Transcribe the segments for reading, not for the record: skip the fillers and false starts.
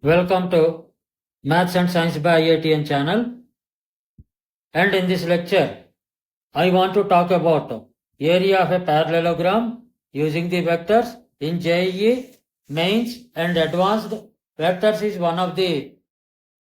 Welcome to Maths and Science by IITian channel. And in this lecture, I want to talk about area of a parallelogram using the vectors in JEE, mains and advanced. Vectors is one of the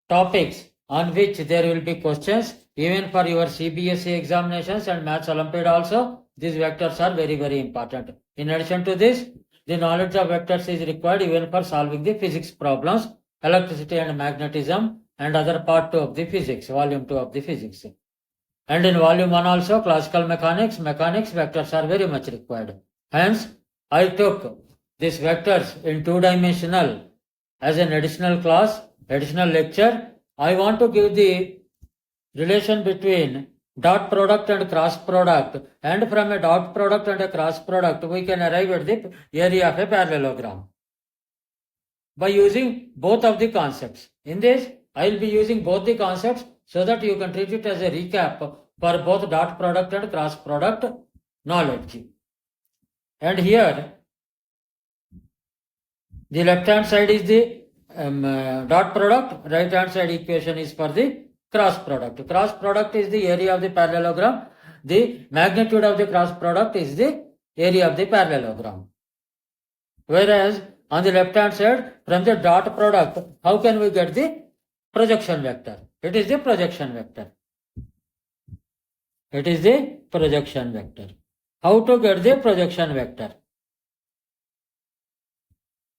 topics on which there will be questions even for your CBSE examinations and Maths Olympiad also. These vectors are very, very important. In addition to this, the knowledge of vectors is required even for solving the physics problems, electricity and magnetism and other part 2 of the physics, volume 2 of the physics. And in volume 1 also, classical mechanics, vectors are very much required. Hence, I took these vectors in 2-dimensional as an additional class, additional lecture. I want to give the relation between dot product and cross product, and from a dot product and a cross product we can arrive at the area of a parallelogram by using both of the concepts. In this, I will be using both the concepts so that you can treat it as a recap for both dot product and cross product knowledge. And here, the left hand side is the dot product, right hand side equation is for the cross product. Cross product is the area of the parallelogram. The magnitude of the cross product is the area of the parallelogram. Whereas on the left hand side, from the dot product, how can we get the projection vector? It is the projection vector. It is the projection vector. How to get the projection vector?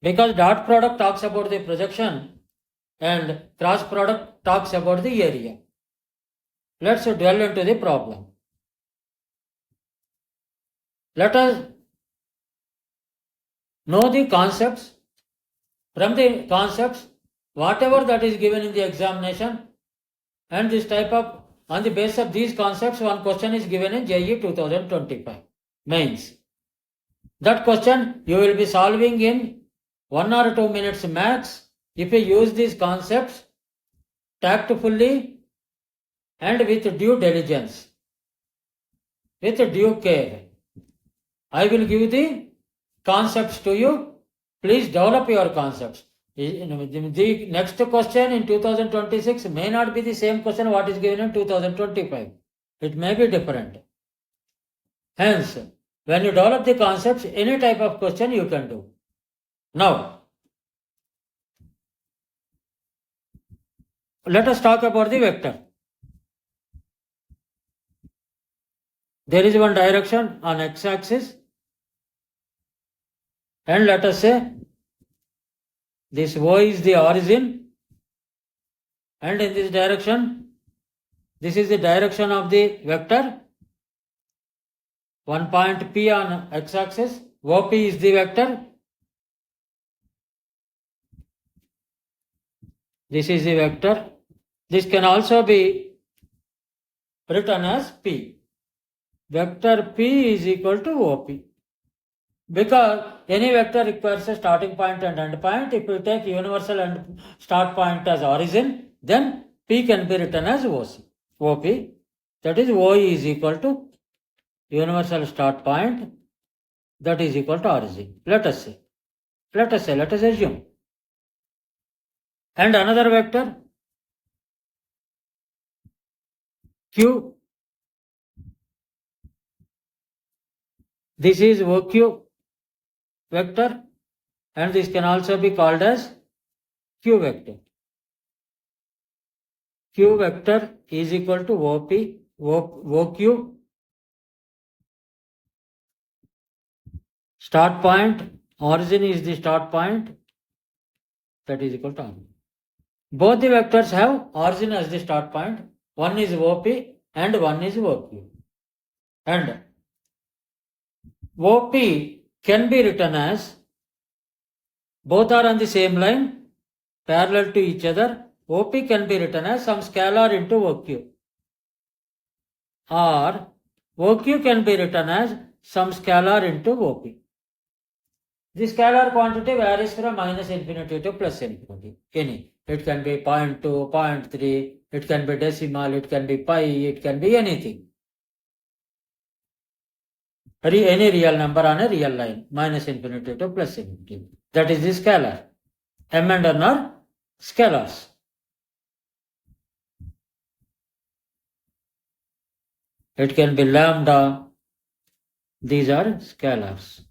Because dot product talks about the projection and cross product talks about the area. Let's dwell into the problem. Let us know the concepts. From the concepts, whatever that is given in the examination, and this type of, on the basis of these concepts, one question is given in JEE 2025 mains. That question you will be solving in 1 or 2 minutes max if you use these concepts tactfully and with due diligence, with due care. I will give the concepts to you. Please develop your concepts. The next question in 2026 may not be the same question what is given in 2025. It may be different. Hence, when you develop the concepts, any type of question you can do. Now, let us talk about the vector. There is one direction on x-axis, and let us say this O is the origin, and in this direction, this is the direction of the vector. One point P on x-axis, OP is the vector. This is the vector. This can also be written as P. Vector P is equal to OP. Because any vector requires a starting point and end point. If you take universal and start point as origin, then P can be written as OP. That is OE is equal to universal start point, that is equal to origin. Let us assume. And another vector Q. This is OQ vector, and this can also be called as Q vector. Q vector is equal to OQ. Start point, origin is the start point, that is equal to origin. Both the vectors have origin as the start point. One is OP and one is OQ. And OP can be written as, both are on the same line, parallel to each other. OP can be written as some scalar into OQ. Or OQ can be written as some scalar into OP. The scalar quantity varies from -infinity to +infinity. Any. It can be 0.2, 0.3, it can be decimal, it can be pi, it can be anything. Any real number on a real line, -infinity to +infinity. That is the scalar. M and N are scalars. It can be lambda. These are scalars.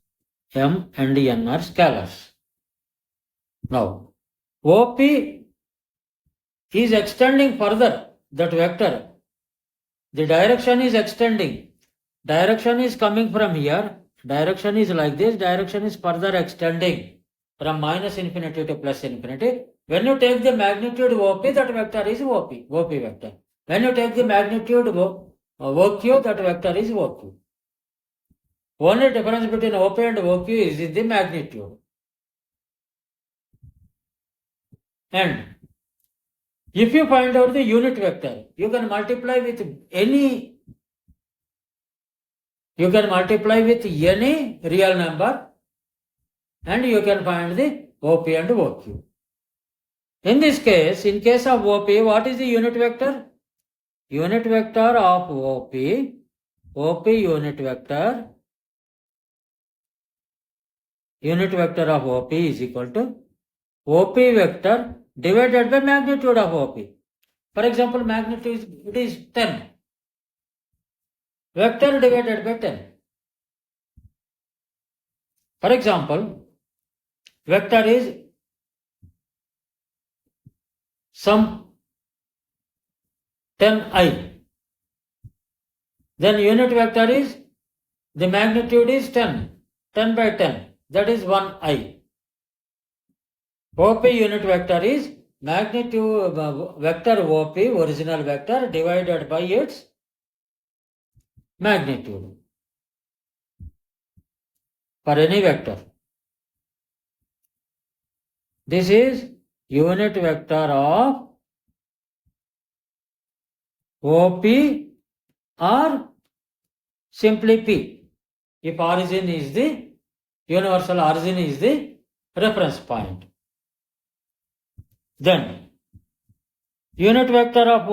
M and N are scalars. Now, OP is extending further that vector. The direction is extending. Direction is coming from here. Direction is like this. Direction is further extending from minus infinity to plus infinity. When you take the magnitude OP, that vector is OP vector. When you take the magnitude OQ, that vector is OQ. Only difference between OP and OQ is in the magnitude. And if you find out the unit vector, you can multiply with any real number and you can find the OP and OQ. In this case, in case of OP, what is the unit vector? Unit vector of OP unit vector of OP is equal to OP vector divided by magnitude of OP. For example, magnitude it is 10. Vector divided by 10. For example, vector is some 10i. Then unit vector is, the magnitude is 10 by 10, that is 1i. OP unit vector is magnitude vector OP, original vector, divided by its magnitude for any vector. This is unit vector of OP or simply P. If origin is the universal origin is the reference point. Then unit vector of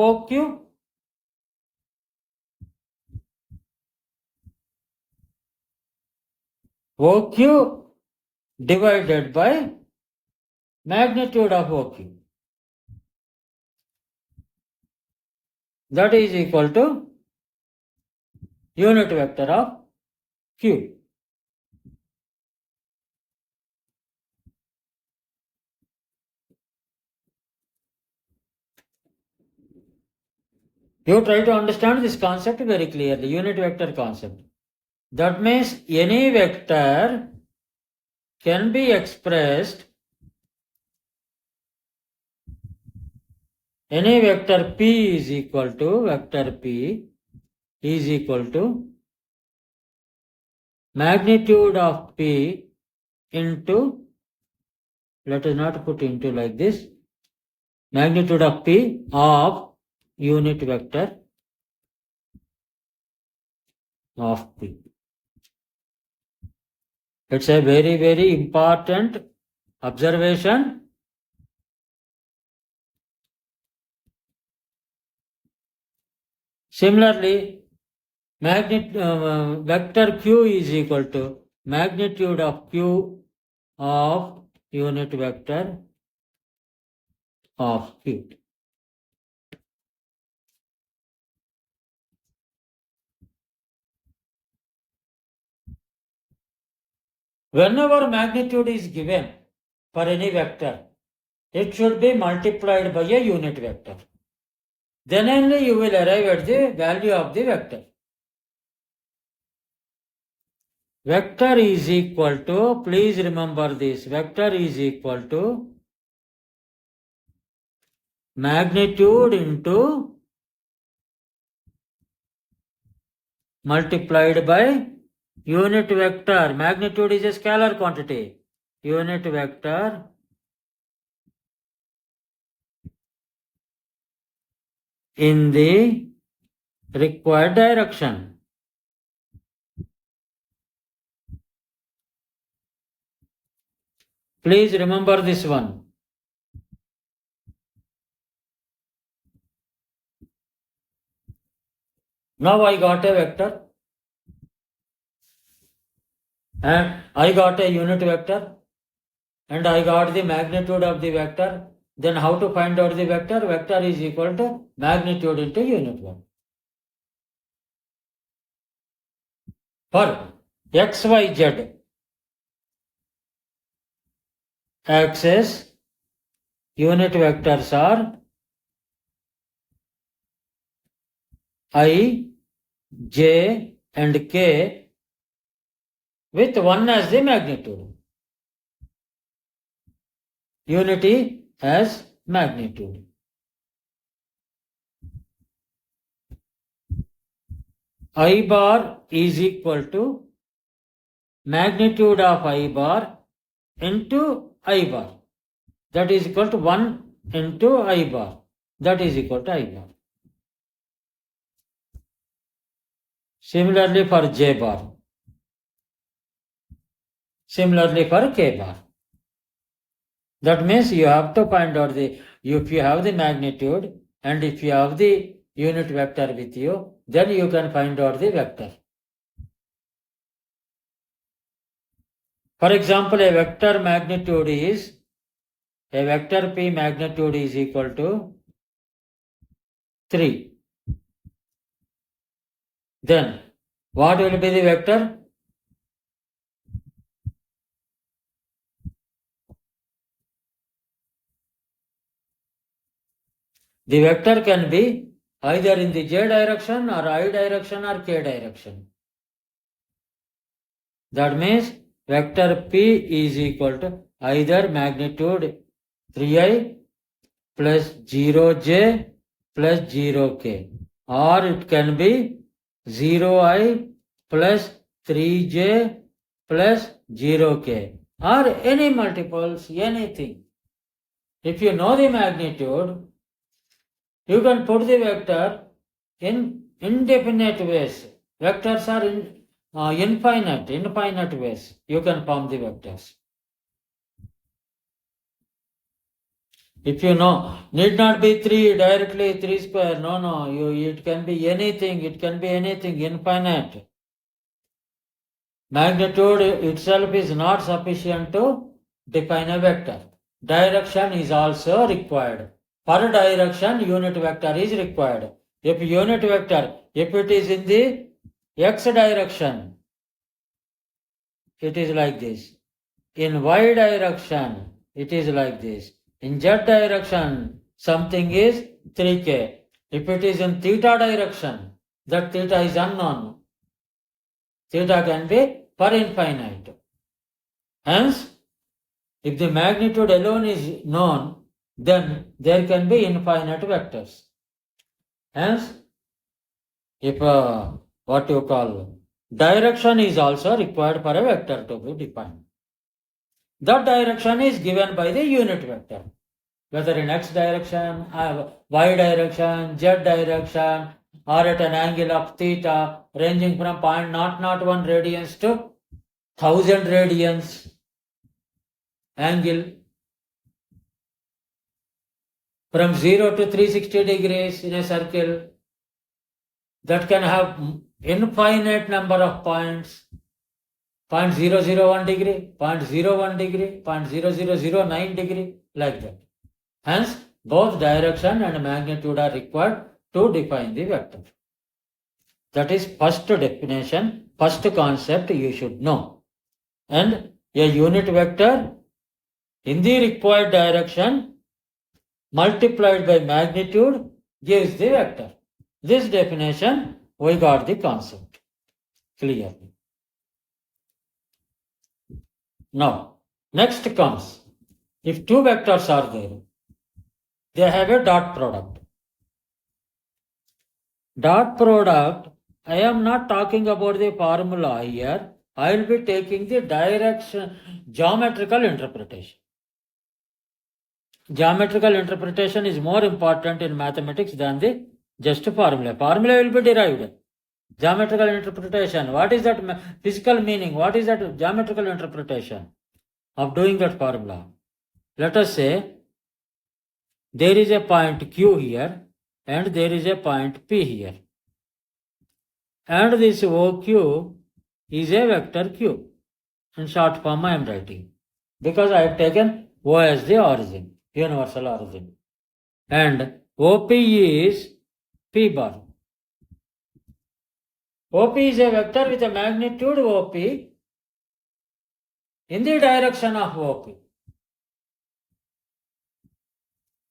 OQ divided by magnitude of OQ. That is equal to unit vector of Q. You try to understand this concept very clearly, unit vector concept. That means any vector can be expressed, any vector P is equal to magnitude of P into, let us not put into like this, magnitude of P of unit vector of P. It's a very, very important observation. Similarly, vector Q is equal to magnitude of Q of unit vector of Q. Whenever magnitude is given for any vector, it should be multiplied by a unit vector. Then only you will arrive at the value of the vector. Vector is equal to, please remember this, vector is equal to magnitude into multiplied by unit vector. Magnitude is a scalar quantity. Unit vector in the required direction. Please remember this one. Now I got a vector and I got a unit vector and I got the magnitude of the vector then how to find out the vector? Vector is equal to magnitude into unit vector. For x, y, z axis, unit vectors are I, j and k with 1 as the magnitude. Unity as magnitude. I bar is equal to magnitude of I bar into I bar. That is equal to 1 into I bar. That is equal to I bar. Similarly for J bar. Similarly for K bar. That means you have to find out if you have the magnitude and if you have the unit vector with you, then you can find out the vector. For example, a vector magnitude is, a vector P magnitude is equal to 3. Then what will be the vector? The vector can be either in the j direction or I direction or k direction. That means vector P is equal to either magnitude 3i plus 0j plus 0k, or it can be 0i plus 3j plus 0k, or any multiples, anything. If you know the magnitude, you can put the vector in indefinite ways. Vectors are infinite ways. You can form the vectors. If you know, need not be 3 directly 3 square. No. It can be anything. It can be anything. Infinite. Magnitude itself is not sufficient to define a vector. Direction is also required. For direction, unit vector is required. If unit vector, if it is in the x direction, it is like this. In y direction, it is like this. In z direction, something is 3k. If it is in theta direction, that theta is unknown. Theta can be for infinite. Hence, if the magnitude alone is known, then there can be infinite vectors. Hence, if what you call direction is also required for a vector to be defined. That direction is given by the unit vector, whether in x direction, y direction, z direction, or at an angle of theta ranging from 0.001 radians to 1000 radians angle, from 0 to 360 degrees in a circle that can have infinite number of points, 0.001 degree, 0.01 degree, 0.0009 degree, like that. Hence, both direction and magnitude are required to define the vector. That is first definition, first concept you should know. And a unit vector in the required direction multiplied by magnitude gives the vector. This definition, we got the concept clearly. Now, next comes, if two vectors are there, they have a dot product. Dot product, I am not talking about the formula here. I will be taking the direction, geometrical interpretation. Geometrical interpretation is more important in mathematics than the just formula. Formula will be derived. Geometrical interpretation, what is that physical meaning? What is that geometrical interpretation of doing that formula? Let us say there is a point Q here and there is a point P here. And this OQ is a vector Q. In short form I am writing, because I have taken O as the origin. universal origin. And OP is P bar. OP is a vector with a magnitude OP in the direction of OP.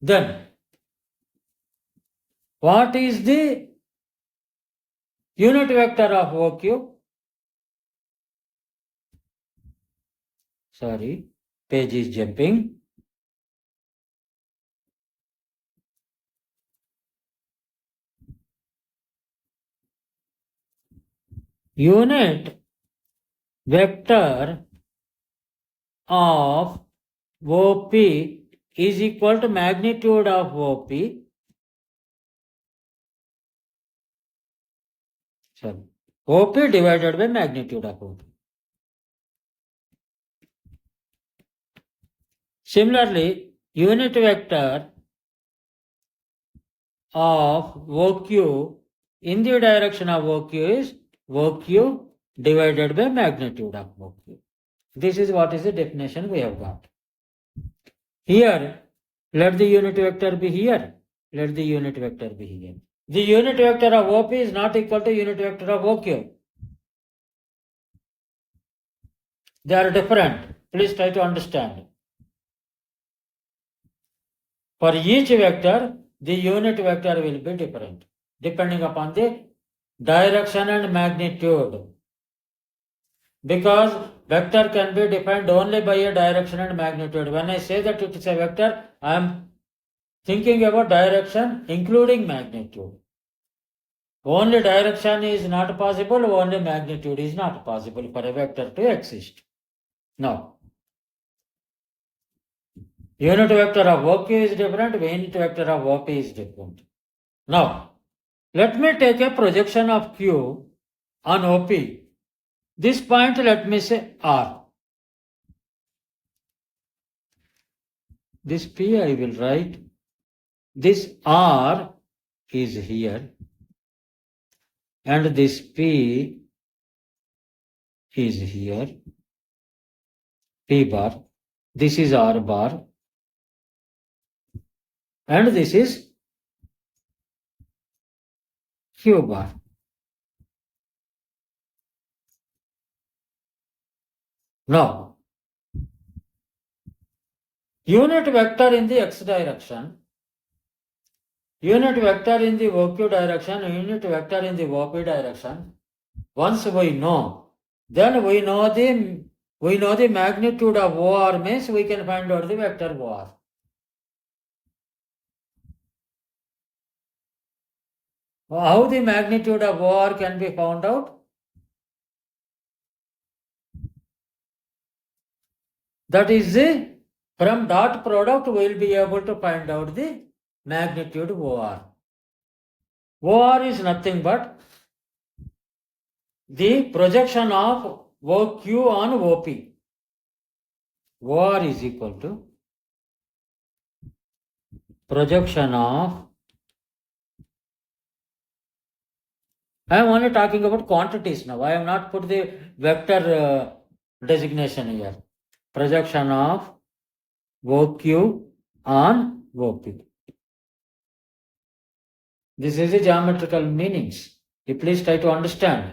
Then, what is the unit vector of OQ? Sorry, page is jumping. Unit vector of OP is equal to magnitude of OP. Sorry, OP divided by magnitude of OP. Similarly, unit vector of OQ in the direction of OQ is OQ divided by magnitude of OQ. This is what is the definition we have got. Here, let the unit vector be here. Let the unit vector be here. The unit vector of OP is not equal to unit vector of OQ. They are different. Please try to understand. For each vector, the unit vector will be different, depending upon the direction and magnitude. Because vector can be defined only by a direction and magnitude. When I say that it is a vector, I am thinking about direction including magnitude. Only direction is not possible, only magnitude is not possible for a vector to exist. Now, unit vector of OQ is different, unit vector of OP is different. Now, let me take a projection of Q on OP. This point, let me say R. This P I will write. This R is here. And this P is here. P bar. This is R bar. And this is Q bar. Now, unit vector in the x direction, unit vector in the OQ direction, unit vector in the OP direction. Once we know, then we know the magnitude of OR means we can find out the vector OR. How the magnitude of OR can be found out? That is from dot product we will be able to find out the magnitude OR. OR is nothing but the projection of OQ on OP. OR is equal to projection of, I am only talking about quantities now. I have not put the vector designation here. Projection of OQ on OP. This is the geometrical meanings. You please try to understand.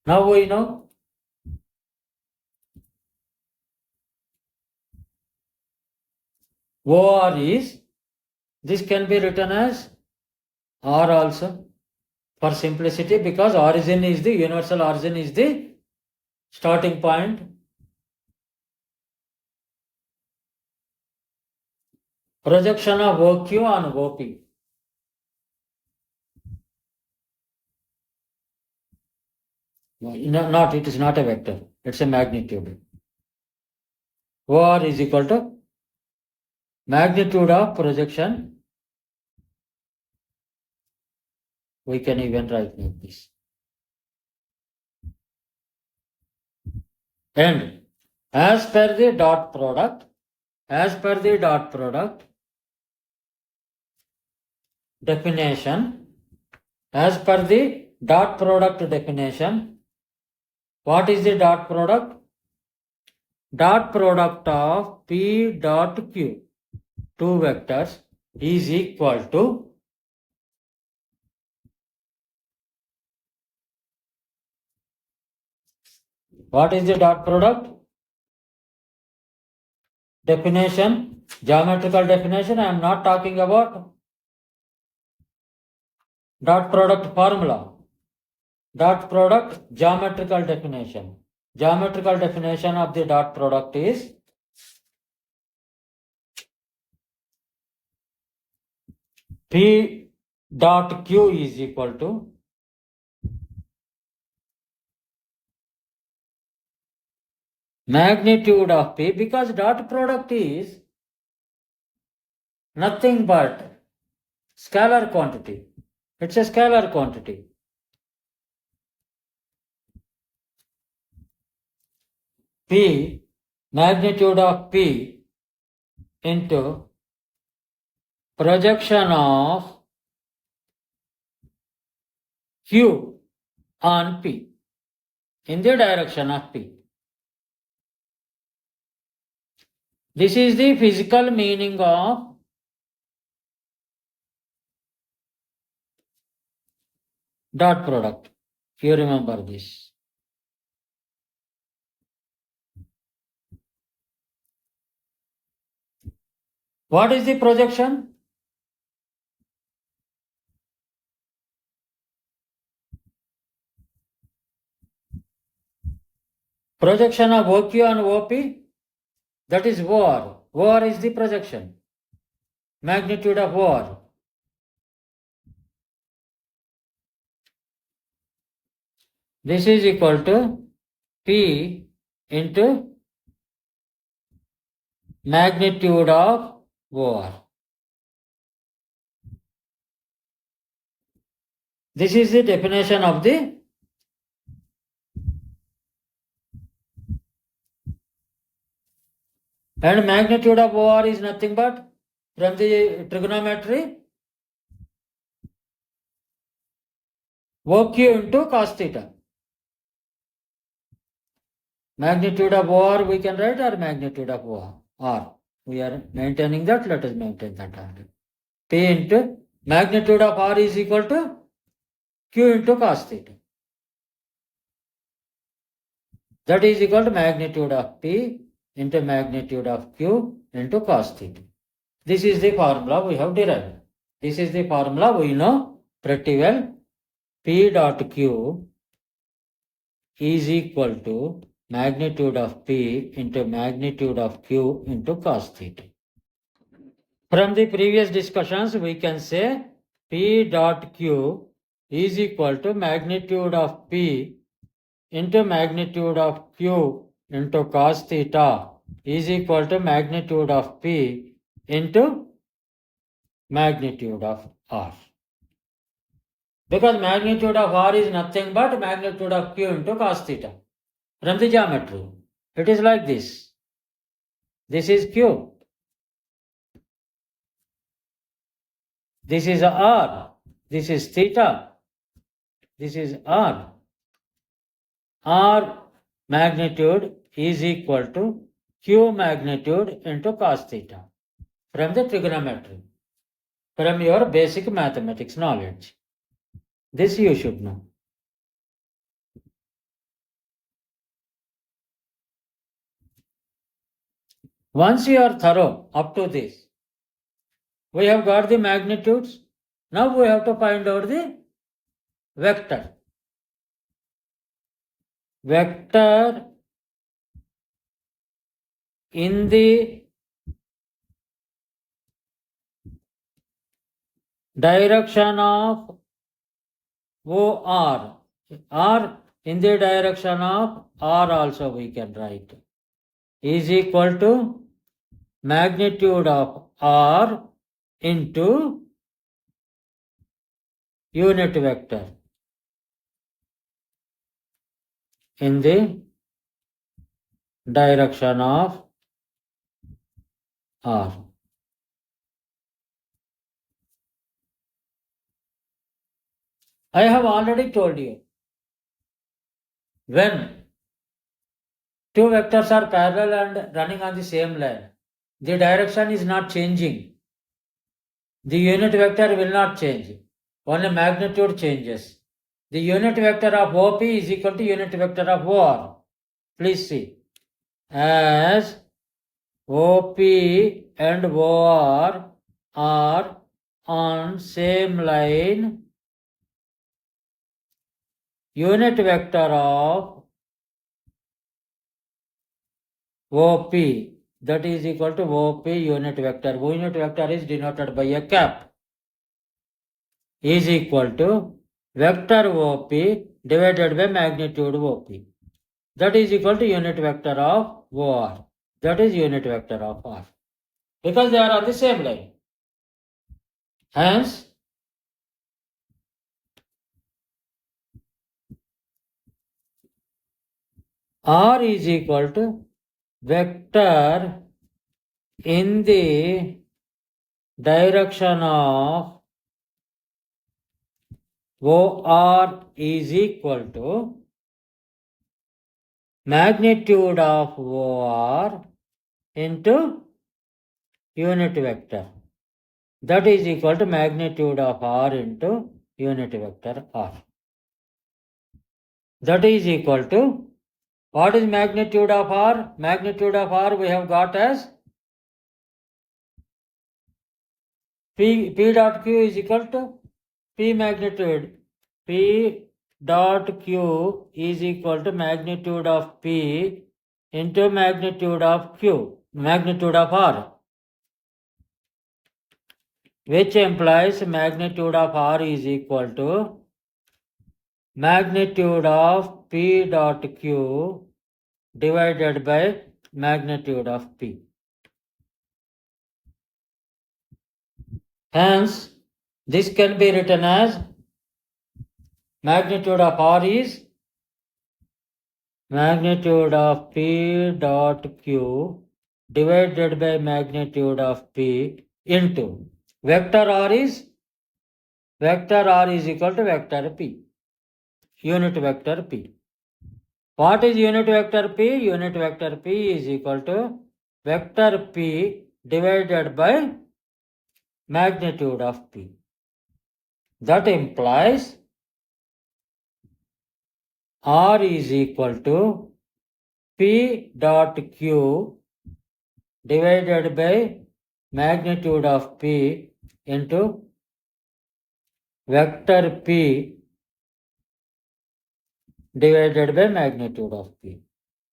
Now we know OR is, this can be written as R also for simplicity, because origin is the universal origin is the starting point. Projection of OQ on OP. No, it is not a vector. It's a magnitude. OR is equal to magnitude of projection. We can even write like this. And as per the dot product, definition, as per the dot product definition, What is the dot product? Dot product of P dot Q, two vectors, is equal to what is the dot product? Definition, geometrical definition. I am not talking about dot product formula. Dot product geometrical definition. Geometrical definition of the dot product is P dot Q is equal to magnitude of P, because dot product is nothing but scalar quantity. It's a scalar quantity. P, magnitude of P into projection of Q on P in the direction of P. This is the physical meaning of dot product. You remember this. What is the projection? Projection of OQ on OP, that is OR. OR is the projection. Magnitude of OR. This is equal to P into magnitude of OR. This is the definition of the and magnitude of OR is nothing but from the trigonometry OQ into cos theta. Magnitude of OR we can write, or magnitude of OR. We are maintaining that, let us maintain that only. P into magnitude of R is equal to Q into cos theta. That is equal to magnitude of P into magnitude of Q into cos theta. This is the formula we have derived. This is the formula we know pretty well. P dot Q is equal to magnitude of P into magnitude of Q into cos theta. From the previous discussions, we can say P dot Q is equal to magnitude of P into magnitude of Q into cos theta is equal to magnitude of P into magnitude of R. Because magnitude of R is nothing but magnitude of Q into cos theta. From the geometry, it is like this. This is Q. This is R. This is theta. This is R. R magnitude is equal to Q magnitude into cos theta. From the trigonometry. From your basic mathematics knowledge. This you should know. Once you are thorough up to this, we have got the magnitudes. Now we have to find out the vector. Vector in the direction of OR, or in the direction of R also we can write, is equal to magnitude of R into unit vector in the direction of R. I have already told you, when two vectors are parallel and running on the same line, the direction is not changing. The unit vector will not change. Only magnitude changes. The unit vector of OP is equal to unit vector of OR. Please see. As OP and OR are on same line, unit vector of OP, that is equal to OP unit vector. Unit vector is denoted by a cap, is equal to vector OP divided by magnitude OP. That is equal to unit vector of OR. That is unit vector of R. Because they are on the same line. Hence, R is equal to vector in the direction of OR is equal to magnitude of OR into unit vector. That is equal to magnitude of R into unit vector R. That is equal to, what is magnitude of R? Magnitude of R we have got as P dot Q is equal to P magnitude. P dot Q is equal to magnitude of P into magnitude of Q, magnitude of R, which implies magnitude of R is equal to magnitude of P dot Q divided by magnitude of P. Hence, this can be written as magnitude of R is magnitude of P dot Q divided by magnitude of P into vector R is equal to vector P, unit vector P. What is unit vector P? Unit vector P is equal to vector P divided by magnitude of P. That implies R is equal to P dot Q divided by magnitude of P into vector P divided by magnitude of P.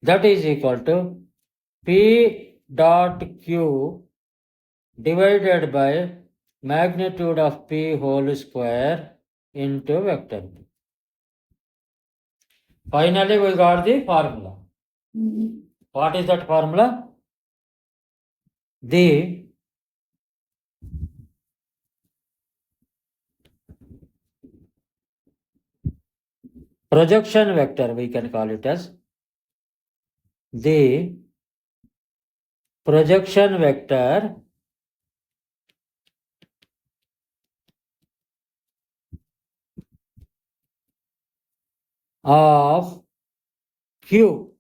That is equal to P dot Q divided by magnitude of P whole square into vector P. Finally, we got the formula. What is that formula? The projection vector, we can call it as the projection vector of Q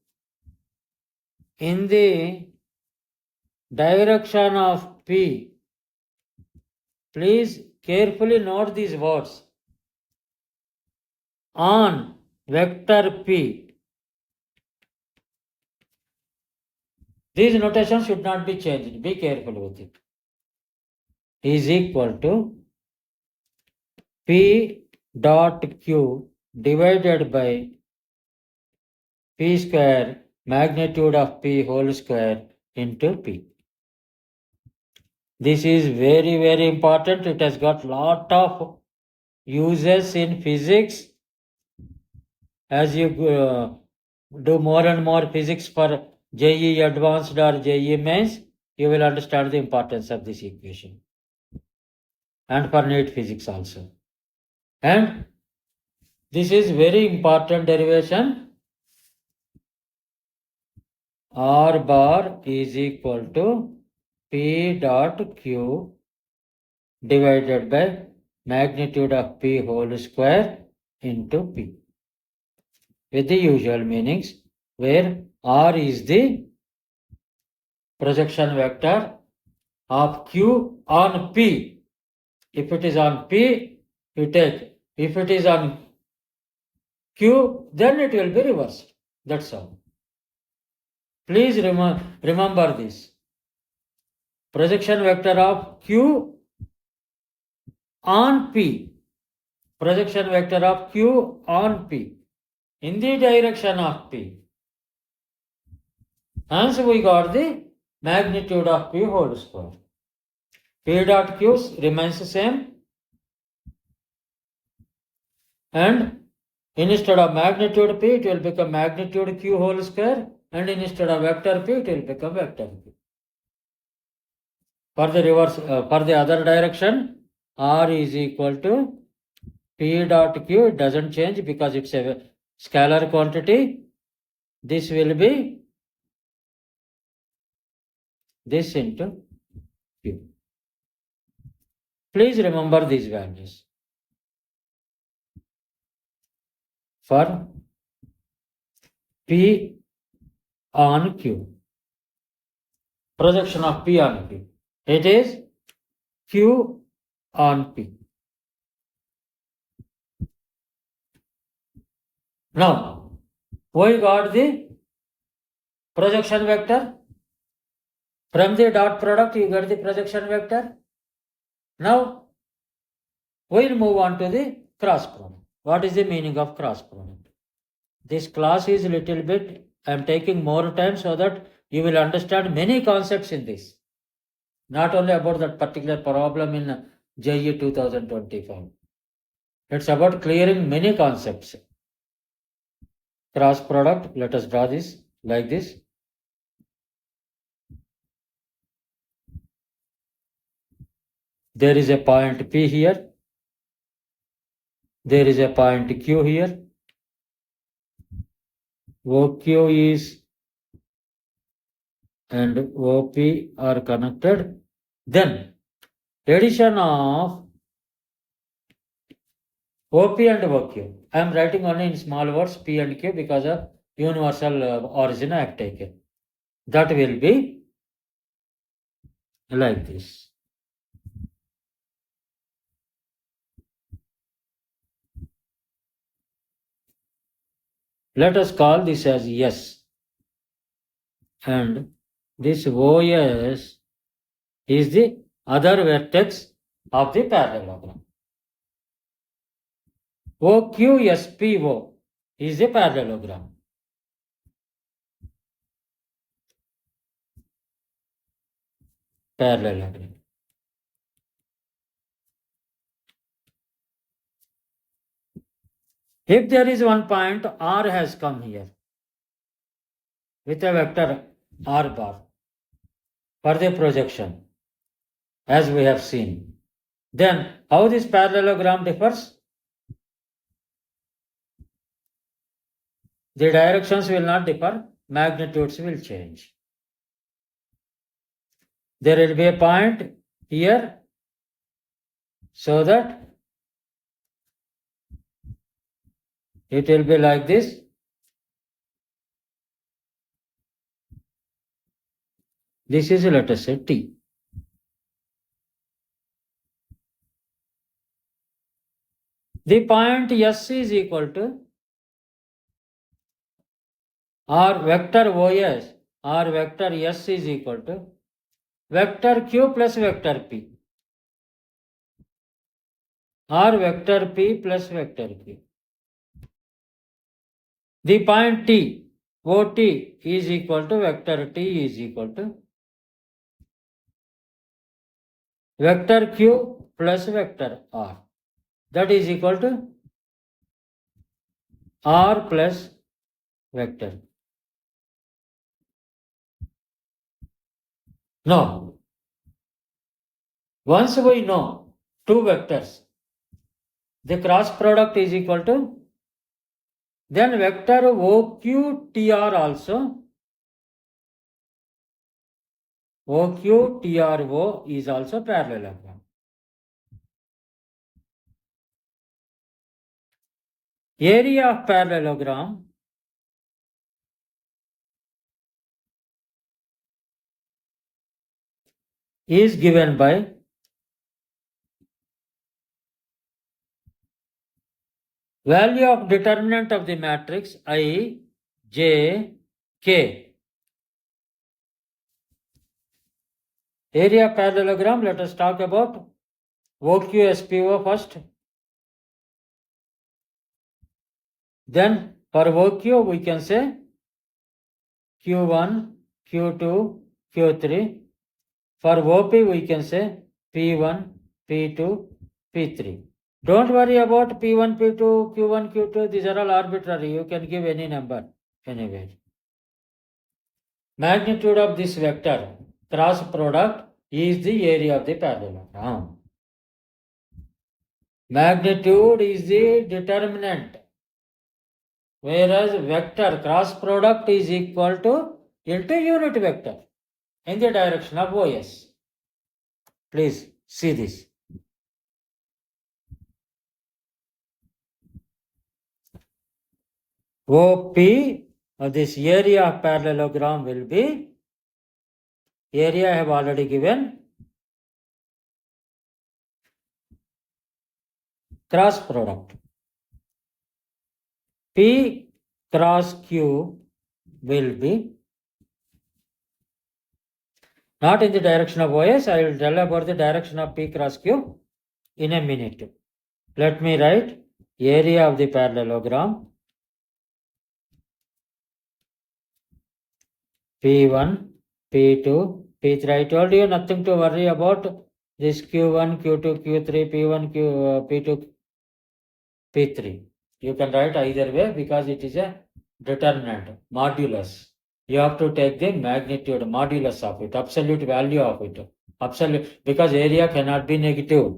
in the direction of P. Please carefully note these words. On vector P. These notations should not be changed. Be careful with it. Is equal to P dot Q divided by P square magnitude of P whole square into P. This is very, very important. It has got lot of uses in physics. As you do more and more physics for JEE advanced or JEE mains, you will understand the importance of this equation. And for NEET physics also. And this is very important derivation. R bar is equal to P dot Q divided by magnitude of P whole square into P, with the usual meanings, where R is the projection vector of Q on P. If it is on P, you take. If it is on Q, then it will be reversed. That's all. Please remember this. Projection vector of Q on P. Projection vector of Q on P in the direction of P. Hence we got the magnitude of P whole square. P dot Q remains the same, and instead of magnitude P, it will become magnitude Q whole square, and instead of vector P, it will become vector P. For the reverse, for the other direction, R is equal to P dot Q. It doesn't change because it's a scalar quantity. This will be this into Q. Please remember these values. For P on Q, projection of P on Q, it is Q on P. Now, we got the projection vector. From the dot product, you get the projection vector. Now, we'll move on to the cross product. What is the meaning of cross product? This class is a little bit, I am taking more time so that you will understand many concepts in this. Not only about that particular problem in JEE 2025. It's about clearing many concepts. Cross product, let us draw this like this. There is a point P here. There is a point Q here. OQ is and OP are connected. Then addition of OP and OQ. I am writing only in small words P and Q because of universal origin I have taken. That will be like this. Let us call this as S. And this OS is the other vertex of the parallelogram. OQSPO is the parallelogram. Parallelogram. If there is one point R has come here with a vector R bar for the projection, as we have seen, then how this parallelogram differs? The directions will not differ, magnitudes will change. There will be a point here so that it will be like this. This is, let us say, T. The point S is equal to or vector OS or vector S is equal to vector Q plus vector P or vector P plus vector Q. The point T, OT is equal to vector T is equal to vector Q plus vector R. That is equal to R plus vector. Now, once we know two vectors, the cross product is equal to, then vector OQTR also, OQTRO is also parallelogram. Area of parallelogram is given by value of determinant of the matrix I, J, K. Area of parallelogram, let us talk about OQSPO first. Then for OQ we can say Q1, Q2, Q3. For OP we can say P1, P2, P3. Don't worry about P1, P2, Q1, Q2. These are all arbitrary. You can give any number anywhere. Magnitude of this vector cross product is the area of the parallelogram. Magnitude is the determinant, whereas vector cross product is equal to into unit vector in the direction of OS. Please see this. OP, this area of parallelogram will be, area I have already given, cross product. P cross Q will be not in the direction of OS. I will tell about the direction of P cross Q in a minute. Let me write area of the parallelogram P1, P2, P3. I told you nothing to worry about this Q1, Q2, Q3, P1, P2, P3. You can write either way because it is a determinant, modulus. You have to take the magnitude, modulus of it, absolute value of it. Absolute, because area cannot be negative.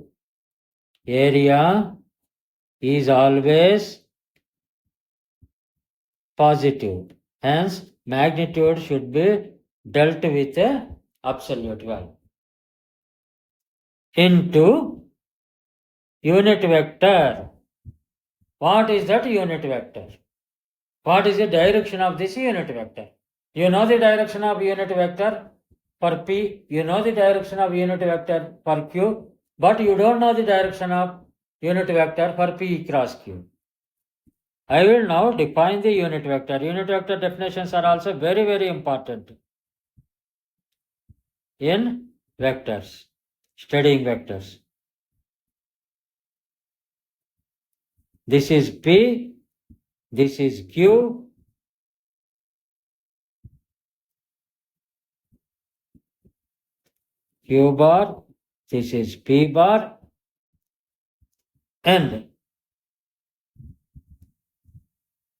Area is always positive. Hence, magnitude should be dealt with a absolute value. Into unit vector. What is that unit vector? What is the direction of this unit vector? You know the direction of unit vector for P, you know the direction of unit vector for Q, but you don't know the direction of unit vector for P cross Q. I will now define the unit vector. Unit vector definitions are also very, very important in vectors, studying vectors. This is P, this is Q, Q bar, this is P bar, and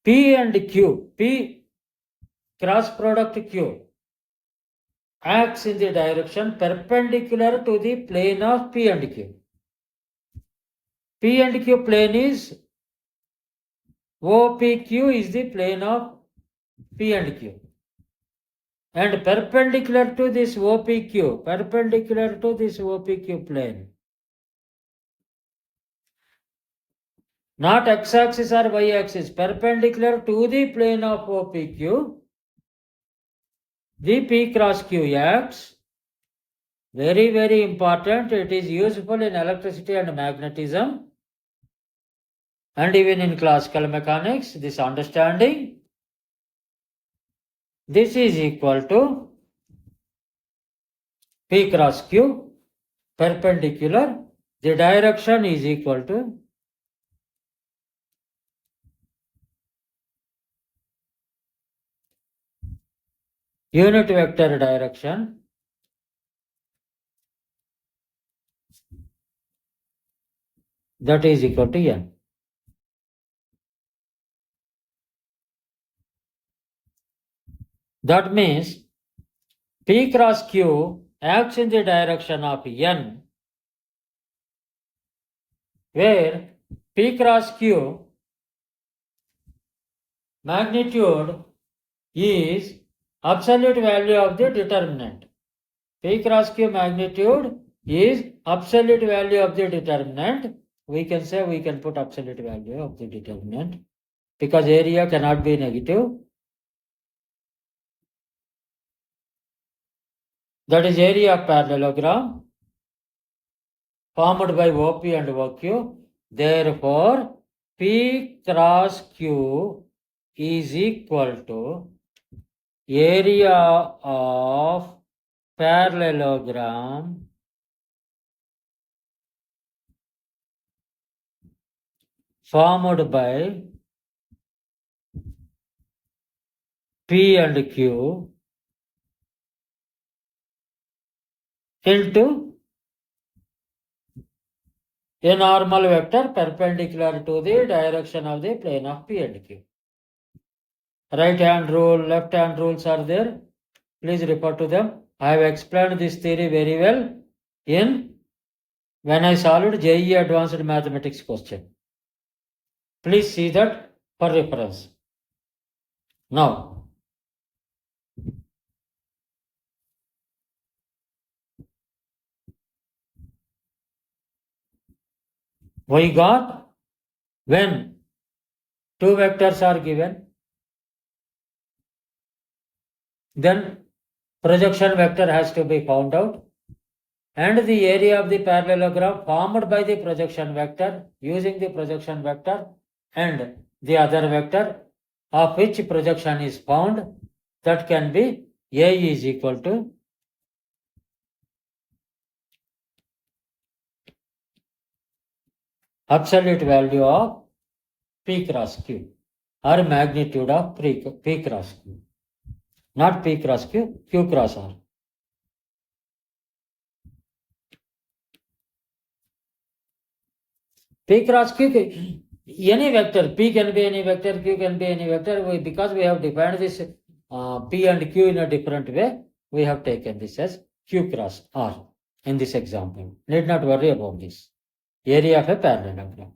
P and Q, P cross product Q acts in the direction perpendicular to the plane of P and Q. P and Q plane is OPQ is the plane of P and Q. And perpendicular to this OPQ, perpendicular to this OPQ plane. Not x-axis or y-axis, perpendicular to the plane of OPQ. The P cross Q acts. Very, very important. It is useful in electricity and magnetism. And even in classical mechanics, this understanding. This is equal to P cross Q, perpendicular. The direction is equal to unit vector direction that is equal to n. That means P cross Q acts in the direction of n, where P cross Q magnitude is absolute value of the determinant. P cross Q magnitude is absolute value of the determinant. We can say we can put absolute value of the determinant because area cannot be negative. that is area of parallelogram formed by OP and OQ. Therefore, P cross Q is equal to area of parallelogram formed by P and Q into a normal vector perpendicular to the direction of the plane of P and Q. Right hand rule, left hand rules are there. Please refer to them. I have explained this theory very well when I solved JEE Advanced Mathematics question. Please see that for reference. Now, we got when two vectors are given, then projection vector has to be found out, and the area of the parallelogram formed by the projection vector using the projection vector and the other vector of which projection is found, that can be A is equal to absolute value of P cross Q or magnitude of P cross Q. Not P cross Q, Q cross R. P cross Q, any vector, P can be any vector, Q can be any vector. Because we have defined this P and Q in a different way, we have taken this as Q cross R in this example. Need not worry about this. Area of a parallelogram.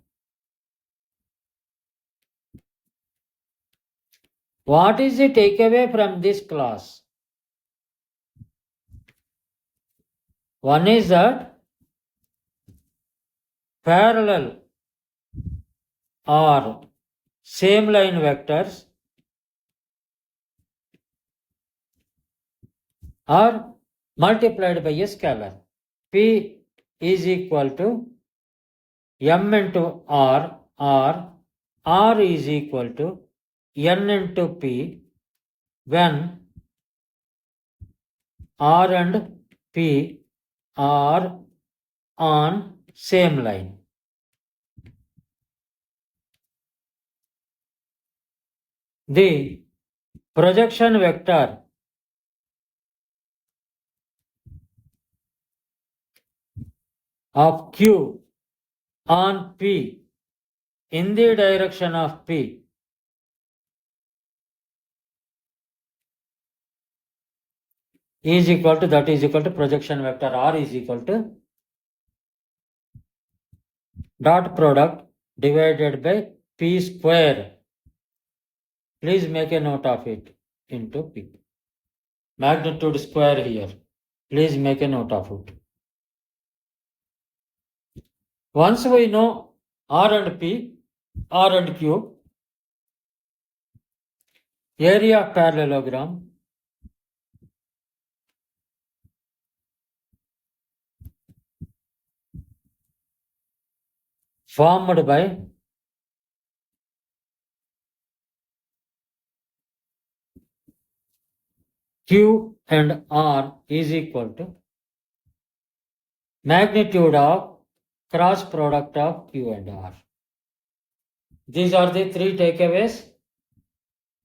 What is the takeaway from this class? One is that parallel or same line vectors are multiplied by a scalar. P is equal to M into R, or R is equal to N into P when R and P are on same line. The projection vector of Q on P in the direction of P is equal to, that is equal to projection vector R is equal to dot product divided by P square. Please make a note of it into P. Magnitude square here. Please make a note of it. Once we know R and P, R and Q, area of parallelogram formed by Q and R is equal to magnitude of cross product of Q and R. These are the three takeaways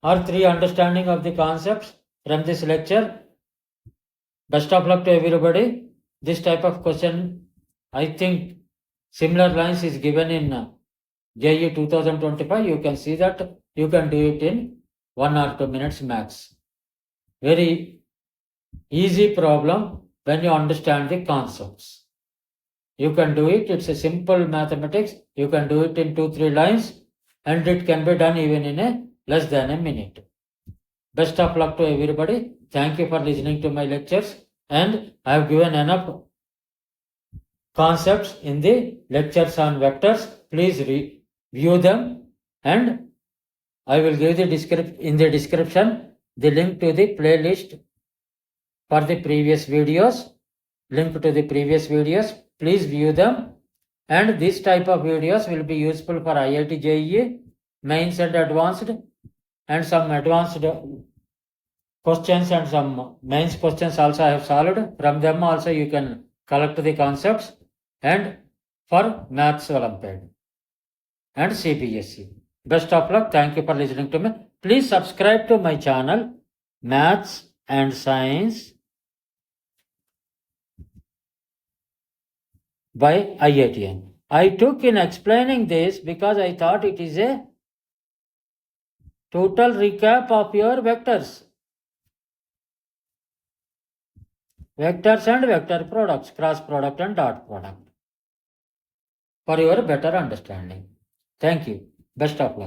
or three understanding of the concepts from this lecture. Best of luck to everybody. This type of question, I think similar lines is given in JEE 2025. You can see that you can do it in 1 or 2 minutes max. Very easy problem when you understand the concepts. You can do it. It's a simple mathematics. You can do it in 2-3 lines, and it can be done even in a less than a minute. Best of luck to everybody. Thank you for listening to my lectures, and I have given enough concepts in the lectures on vectors. Please review them, and I will give in the description the link to the playlist for the previous videos, link to the previous videos. Please view them. And this type of videos will be useful for IIT JEE, mains and advanced, and some advanced questions and some mains questions also I have solved. From them also you can collect the concepts, and for Maths Olympiad and CBSE. Best of luck. Thank you for listening to me. Please subscribe to my channel, Maths and Science by IITian. I took in explaining this because I thought it is a total recap of your vectors. Vectors and vector products, cross product and dot product, for your better understanding. Thank you. Best of luck.